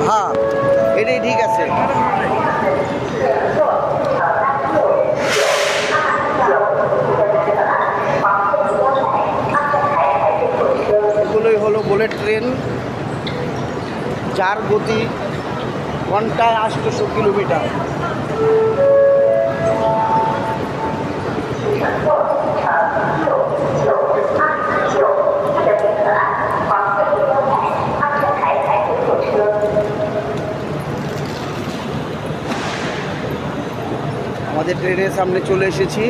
হ্যাঁ এটাই ঠিক আছে। এগুলোই হলো বুলেট ট্রেন, যার গতি ঘন্টায় 800 কিলোমিটার। আমাদের ট্রেনের সামনে চলে এসেছি।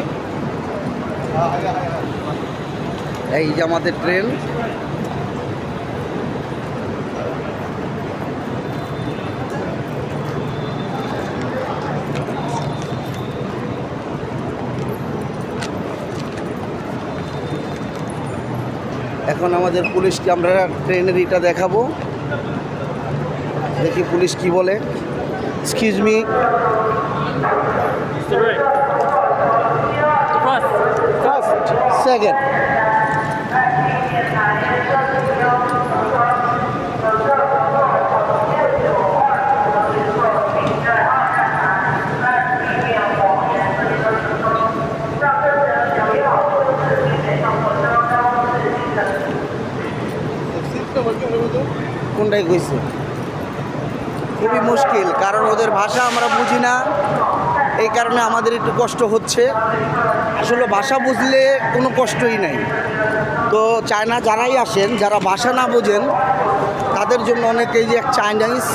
এই যে আমাদের ট্রেন। এখন আমাদের পুলিশকে আমরা ট্রেনের এটা দেখাবো, দেখি পুলিশ কি বলে। Excuse me, first second. কোনটাই কইছে? খুবই মুশকিল, কারণ ওদের ভাষা আমরা বুঝি না, এই কারণে আমাদের একটু কষ্ট হচ্ছে। আসলে ভাষা বুঝলে কোনো কষ্টই নাই। তো চায়না যারাই আসেন, যারা ভাষা না বোঝেন, তাদের জন্য অনেক, এই যে এক চাইনিজ,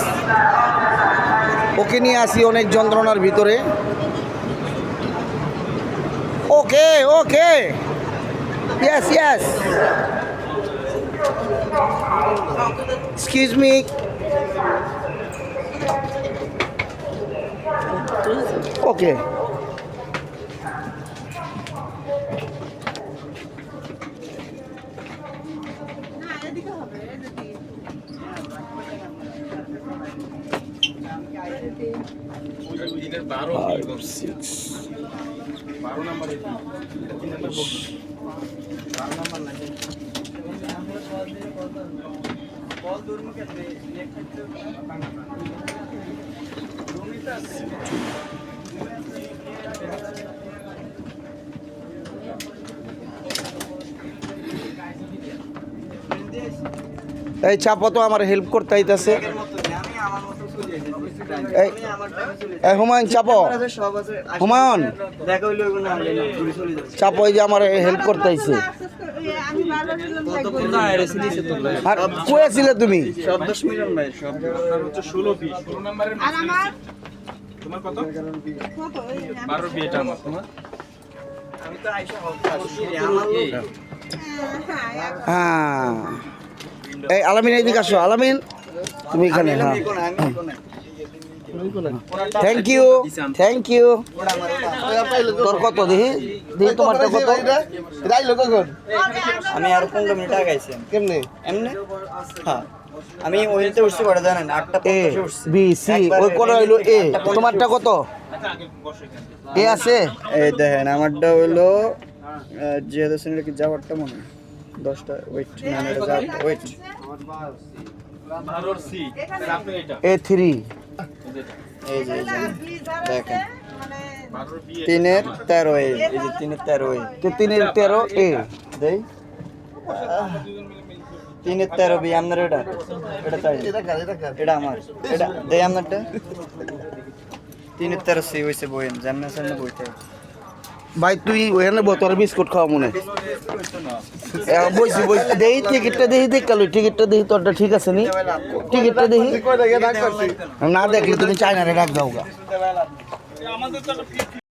ওকে নিয়ে আসি অনেক যন্ত্রণার ভিতরে। ওকে ওকে, ইয়েস ইয়েস, এক্সকিউজ মি, ওকে। এই চাপো তো, আমার হেল্প করতে আইতাছে। এই হুমায়ুন চাপো, হুমায়ুন চাপো, এই যে আমার হেল্প করতে আইছে। আর কয়ে ছিলে তুমি? হ্যাঁ, এই আলামিন এইদিকে আসো। আলামিন তুমি এখানে। হ্যাঁ, থ্যাংক ইউ থ্যাংক ইউ। তোর কত দেখি দেখি, তোমারটা কত? আমি আর 15 মিনিট আগে আইছি। কেমনে? এমনি? হ্যাঁ, আমি ওইতে উঠছি পড়ে জানেন 8টা এ 50 উঠছি। বি সি, ওই কোন হইলো এ। তোমারটা কত এ আছে? এই দেখেন আমারটা হলো জিয়াদ হোসেনের কি যাওয়ারটা মনে হয় 10টা। ওয়েট না না, যাওয়ারটা ওয়েট এ থ্রি। এই যে দেখেন 3-এর 13 এই যে 3-এর 13 এই তো 3-এর 13 এ দেই। 3-এর 13 বি আপনার। এটা এটা তাই, এটা আমার, এটা দেই আপনারটা। 3-এর 13 সি হইছে বইন, জানেন না বইটা। ভাই তুই ওখানে বোতল বিস্কুট খাওয়া মনে বইছি বই। দেই টিকিটটা দেখি, দেখালো টিকিটটা দেখি, তোরটা ঠিক আছে নি? টিকিটটা দেখি, না দেখলে তুমি চায়নারে ডাক দাও গা।